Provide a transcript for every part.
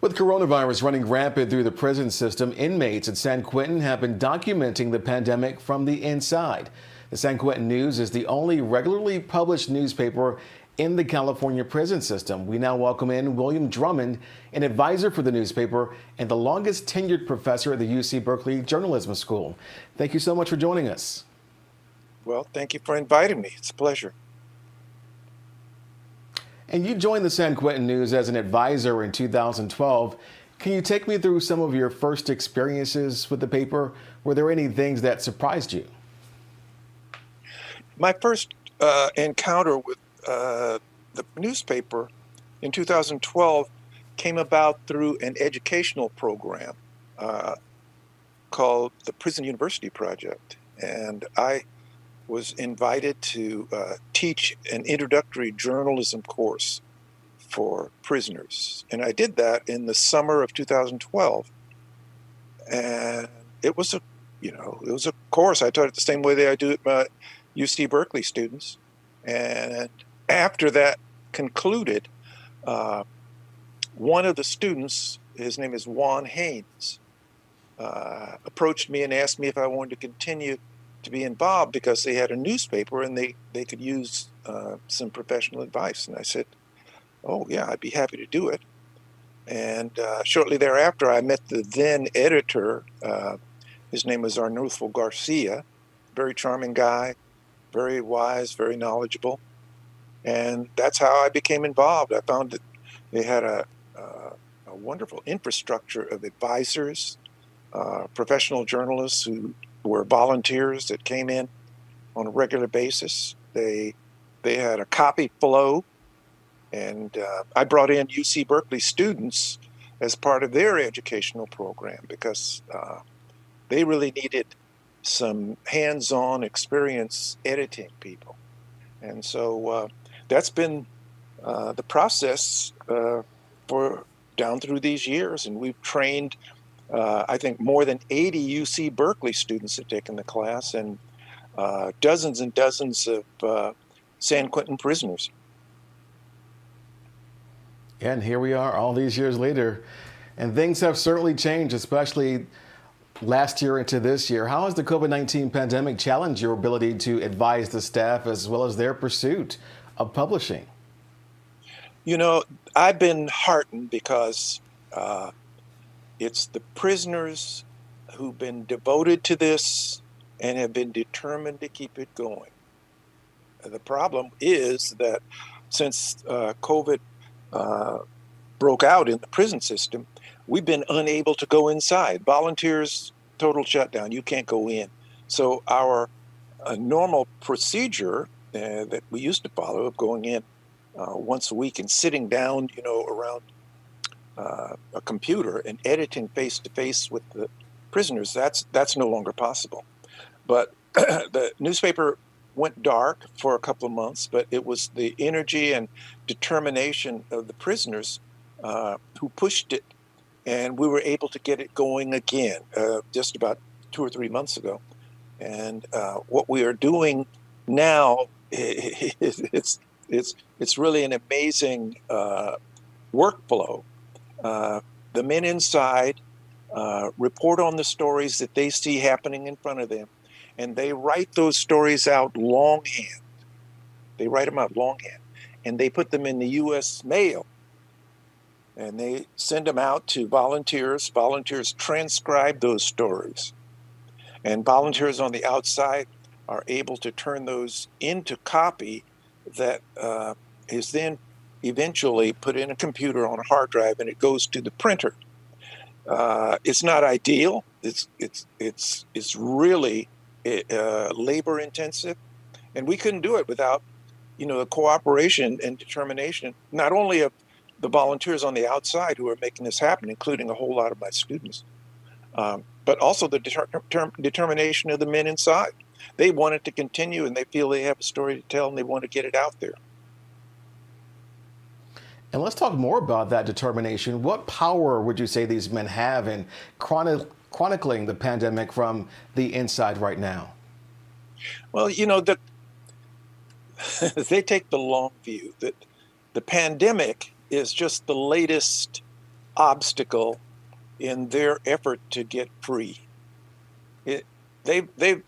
With coronavirus running rampant through the prison system, inmates at San Quentin have been documenting the pandemic from the inside. The San Quentin News is the only regularly published newspaper in the California prison system. We now welcome in William Drummond, an advisor for the newspaper and the longest tenured professor at the UC Berkeley Journalism School. Thank you so much for joining us. Well, thank you for inviting me. It's a pleasure. And you joined the San Quentin News as an advisor in 2012. Can you take me through some of your first experiences with the paper? Were there any things that surprised you? My first encounter with the newspaper in 2012 came about through an educational program called the Prison University Project. And I was invited to teach an introductory journalism course for prisoners. And I did that in the summer of 2012. And it was a course. I taught it the same way that I do it my UC Berkeley students. And after that concluded, one of the students, his name is Juan Haynes, approached me and asked me if I wanted to continue to be involved because they had a newspaper and they could use some professional advice. And I said, oh yeah, I'd be happy to do it. And shortly thereafter, I met the then editor. His name was Arnulfo Garcia, very charming guy, very wise, very knowledgeable. And that's how I became involved. I found that they had a wonderful infrastructure of advisors, professional journalists who were volunteers that came in on a regular basis. They had a copy flow, and I brought in UC Berkeley students as part of their educational program because they really needed some hands-on experience editing people. And so that's been the process for down through these years, and we've trained I think more than 80 UC Berkeley students have taken the class, and dozens and dozens of San Quentin prisoners. And here we are all these years later, and things have certainly changed, especially last year into this year. How has the COVID-19 pandemic challenged your ability to advise the staff as well as their pursuit of publishing? You know, I've been heartened because it's the prisoners who've been devoted to this and have been determined to keep it going. The problem is that since COVID broke out in the prison system, we've been unable to go inside. Volunteers, total shutdown, you can't go in. So our normal procedure that we used to follow of going in once a week and sitting down, around a computer and editing face-to-face with the prisoners, that's no longer possible. But the newspaper went dark for a couple of months, but it was the energy and determination of the prisoners who pushed it, and we were able to get it going again just about 2 or 3 months ago. And what we are doing now, it's really an amazing workflow. The men inside report on the stories that they see happening in front of them, and they write those stories out longhand. They write them out longhand, and they put them in the U.S. mail, and they send them out to volunteers. Volunteers transcribe those stories, and volunteers on the outside are able to turn those into copy that is then eventually put in a computer on a hard drive, and it goes to the printer. It's not ideal. It's really labor intensive, and we couldn't do it without the cooperation and determination not only of the volunteers on the outside who are making this happen, including a whole lot of my students, but also the determination of the men inside. They want it to continue, and they feel they have a story to tell, and they want to get it out there. And let's talk more about that determination. What power would you say these men have in chronicling the pandemic from the inside right now? Well, they take the long view that the pandemic is just the latest obstacle in their effort to get free. It, the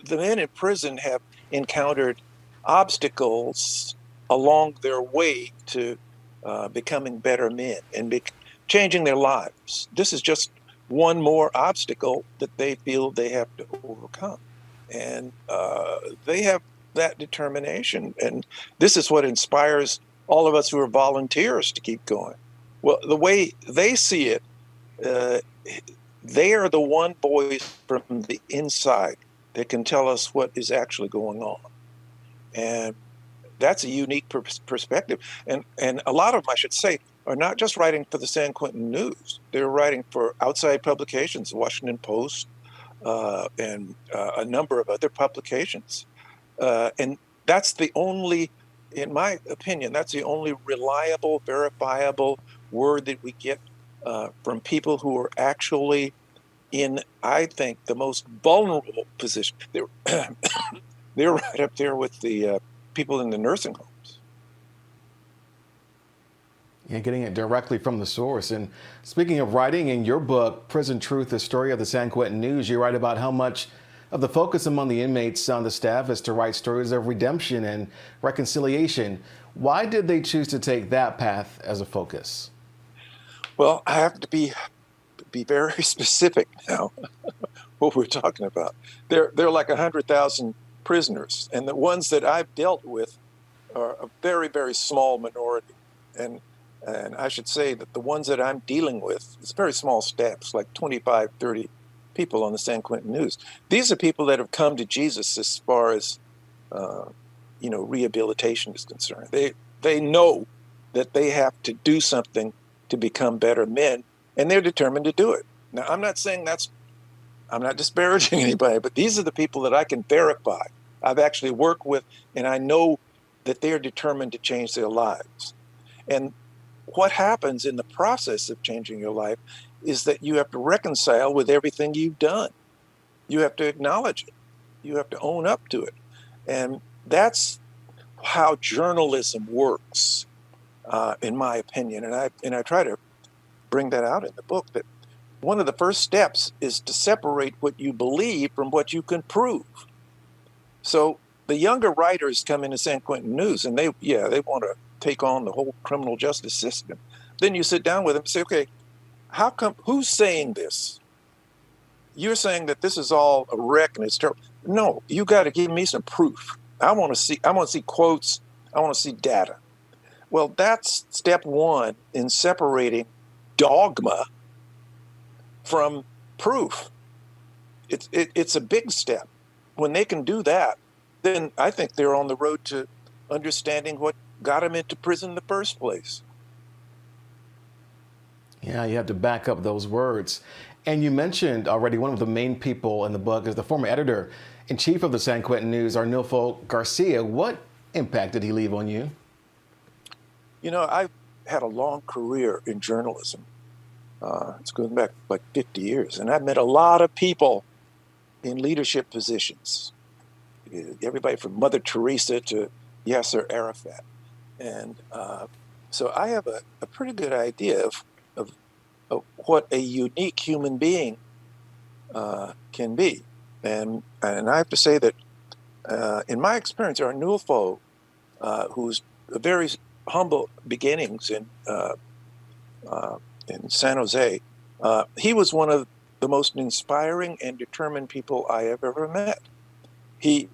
men in prison have encountered obstacles along their way to becoming better men and changing their lives. This is just one more obstacle that they feel they have to overcome. And they have that determination. And this is what inspires all of us who are volunteers to keep going. Well, the way they see it, uh, they are the one voice from the inside that can tell us what is actually going on. And that's a unique perspective. And a lot of them, I should say, are not just writing for the San Quentin News. They're writing for outside publications, the Washington Post, and a number of other publications. And that's the only, in my opinion, that's the only reliable, verifiable word that we get from people who are actually in, I think, the most vulnerable position. They're right up there with the people in the nursing homes. Yeah, getting it directly from the source. And speaking of writing, in your book, Prison Truth, the Story of the San Quentin News, you write about how much of the focus among the inmates on the staff is to write stories of redemption and reconciliation. Why did they choose to take that path as a focus? Well, I have to be very specific now what we're talking about. There are like 100,000 prisoners, and the ones that I've dealt with are a very, very small minority. And I should say that the ones that I'm dealing with, it's very small staffs, like 25, 30 people on the San Quentin News. These are people that have come to Jesus as far as, rehabilitation is concerned. They know that they have to do something to become better men, and they're determined to do it. Now, I'm not disparaging anybody, but these are the people that I can verify. I've actually worked with, and I know that they're determined to change their lives. And what happens in the process of changing your life is that you have to reconcile with everything you've done. You have to acknowledge it. You have to own up to it. And that's how journalism works, in my opinion. And I try to bring that out in the book, that one of the first steps is to separate what you believe from what you can prove. So the younger writers come into San Quentin News and they want to take on the whole criminal justice system. Then you sit down with them and say, okay, who's saying this? You're saying that this is all a wreck and it's terrible. No, you got to give me some proof. I want to see quotes. I want to see data. Well, that's step one in separating dogma from proof. It's a big step. When they can do that, then I think they're on the road to understanding what got them into prison in the first place. Yeah, you have to back up those words. And you mentioned already one of the main people in the book is the former editor-in-chief of the San Quentin News, Arnulfo Garcia. What impact did he leave on you? You know, I've had a long career in journalism. It's going back like 50 years. And I've met a lot of people in leadership positions. Everybody from Mother Teresa to Yasser Arafat. And so I have a pretty good idea of what a unique human being can be. And I have to say that in my experience, Arnulfo, who's a very humble beginnings in San Jose, he was one of the most inspiring and determined people I have ever met. He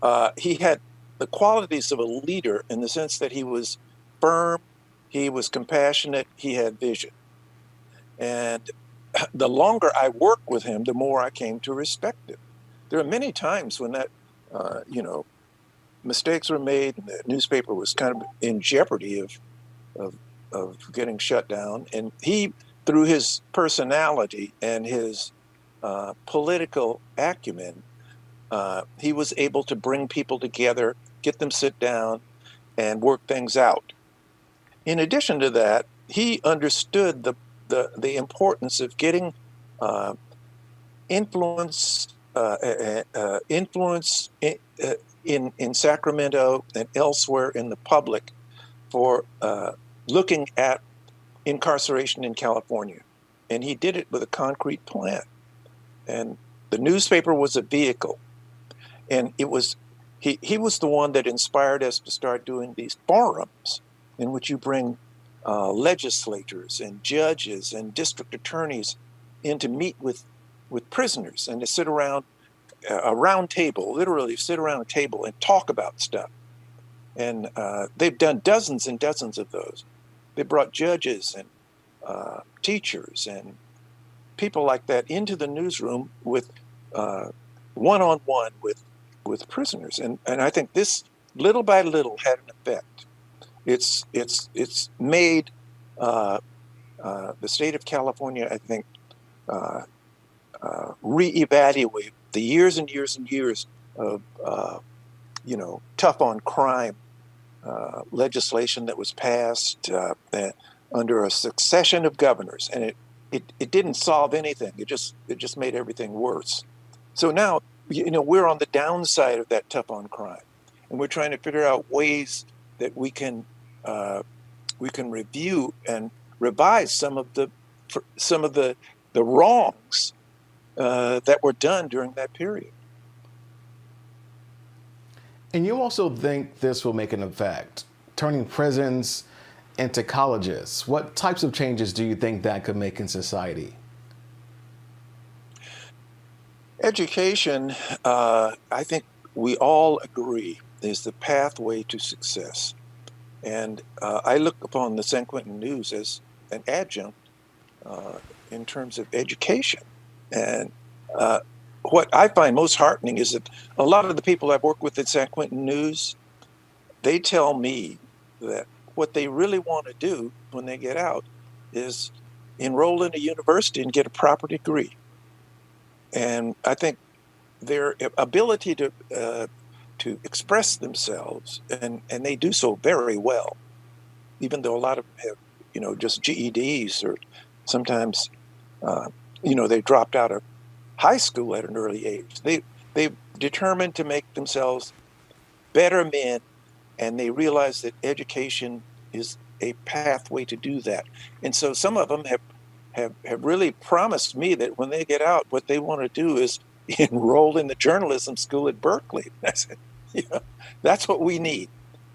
had the qualities of a leader in the sense that he was firm, he was compassionate, he had vision. And the longer I worked with him, the more I came to respect him. There are many times when that, mistakes were made, and the newspaper was kind of in jeopardy of getting shut down. And he, through his personality and his political acumen, he was able to bring people together, get them sit down, and work things out. In addition to that, he understood the importance of getting influence in Sacramento and elsewhere in the public for looking at incarceration in California. And he did it with a concrete plan. And the newspaper was a vehicle. And it was he was the one that inspired us to start doing these forums in which you bring legislators and judges and district attorneys in to meet with prisoners and to sit around a round table, literally sit around a table and talk about stuff. And they've done dozens and dozens of those. They brought judges and teachers and people like that into the newsroom with one-on-one with prisoners. And I think this, little by little, had an effect. It's made the state of California, I think, reevaluate the years and years and years of tough on crime legislation that was passed under a succession of governors, and it didn't solve anything. It just made everything worse. So now, we're on the downside of that tough on crime, and we're trying to figure out ways that we can review and revise some of the wrongs that were done during that period. And you also think this will make an effect, turning prisons into colleges. What types of changes do you think that could make in society? Education, I think we all agree, is the pathway to success. And I look upon the San Quentin News as an adjunct in terms of education. And what I find most heartening is that a lot of the people I've worked with at San Quentin News, they tell me that what they really want to do when they get out is enroll in a university and get a proper degree. And I think their ability to express themselves, and they do so very well, even though a lot of them have, just GEDs, or sometimes, they dropped out of high school at an early age. They've determined to make themselves better men, and they realize that education is a pathway to do that. And so some of them have really promised me that when they get out, what they want to do is enroll in the journalism school at Berkeley. I said, that's what we need.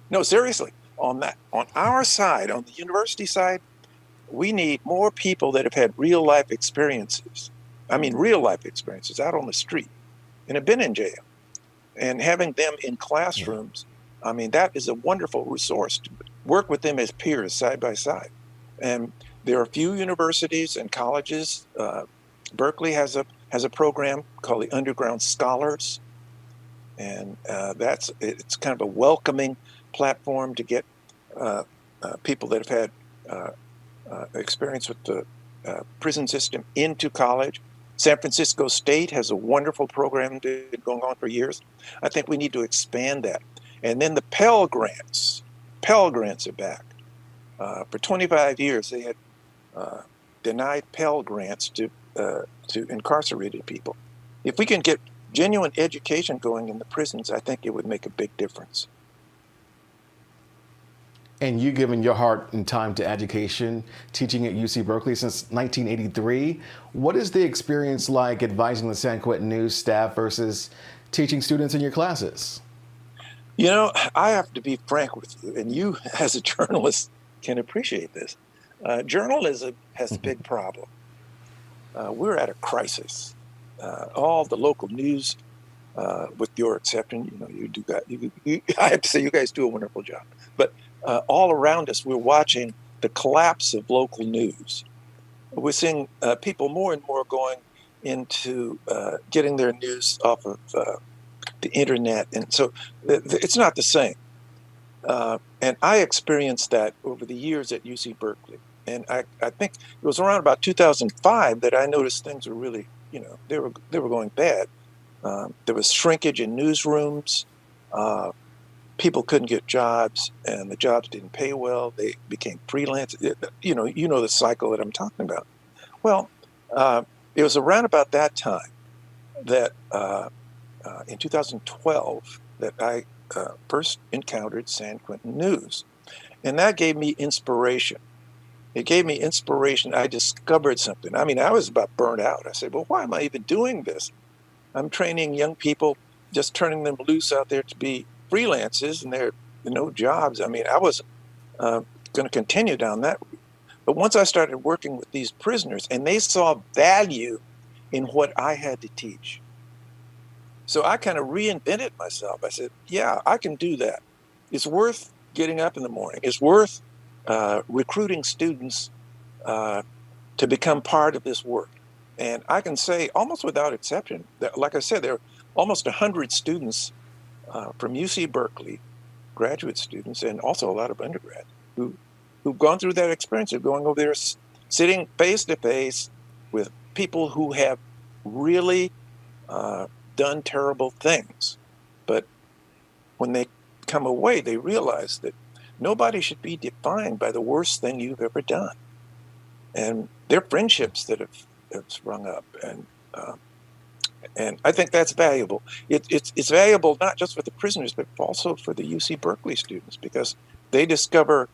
No, seriously, on our side, on the university side, we need more people that have had real life experiences. I mean, real life experiences out on the street and have been in jail, and having them in classrooms. I mean, that is a wonderful resource to work with them as peers side by side. And there are a few universities and colleges. Berkeley has a program called the Underground Scholars, and it's kind of a welcoming platform to get people that have had experience with the prison system into college. San Francisco State has a wonderful program going on for years. I think we need to expand that. And then the Pell Grants. Pell Grants are back. For 25 years, they had denied Pell Grants to incarcerated people. If we can get genuine education going in the prisons, I think it would make a big difference. And you given your heart and time to education, teaching at UC Berkeley since 1983. What is the experience like advising the San Quentin News staff versus teaching students in your classes? I have to be frank with you, and you as a journalist can appreciate this. Journalism has a big problem. We're at a crisis. All the local news, with your exception, I have to say you guys do a wonderful job. But all around us, we're watching the collapse of local news. We're seeing people more and more going into getting their news off of the internet. And so it's not the same. And I experienced that over the years at UC Berkeley. And I think it was around about 2005 that I noticed things were really, they were going bad. There was shrinkage in newsrooms. People couldn't get jobs, and the jobs didn't pay well. They became freelance. You know the cycle that I'm talking about. Well, it was around about that time that in 2012 that I first encountered San Quentin News, and that gave me inspiration. It gave me inspiration. I discovered something. I mean, I was about burnt out. I said, well, why am I even doing this? I'm training young people, just turning them loose out there to be freelancers and they're no jobs. I mean, I was going to continue down that route. But once I started working with these prisoners and they saw value in what I had to teach. So I kind of reinvented myself. I said, yeah, I can do that. It's worth getting up in the morning. It's worth recruiting students to become part of this work. And I can say almost without exception that, like I said, there are almost 100 students from UC Berkeley, graduate students, and also a lot of undergrad who've gone through that experience of going over there, sitting face to face with people who have really done terrible things. But when they come away, they realize that nobody should be defined by the worst thing you've ever done. And their friendships that have sprung up, and I think that's valuable. It's valuable not just for the prisoners, but also for the UC Berkeley students, because they discover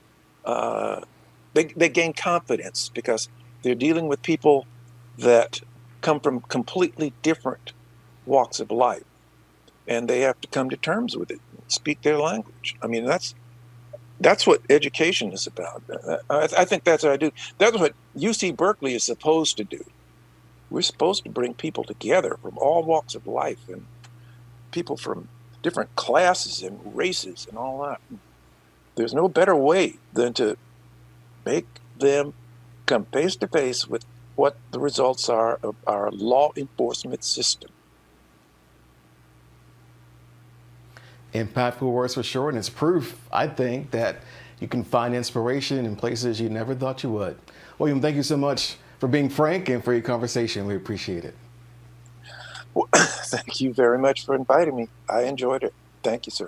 they gain confidence because they're dealing with people that come from completely different walks of life, and they have to come to terms with it, speak their language. I mean, that's what education is about. I think that's what I do. That's what UC Berkeley is supposed to do. We're supposed to bring people together from all walks of life and people from different classes and races and all that. There's no better way than to make them come face to face with what the results are of our law enforcement system. Impactful words for sure, and it's proof, I think, that you can find inspiration in places you never thought you would. William, thank you so much for being frank and for your conversation. We appreciate it. Well, thank you very much for inviting me. I enjoyed it. Thank you, sir.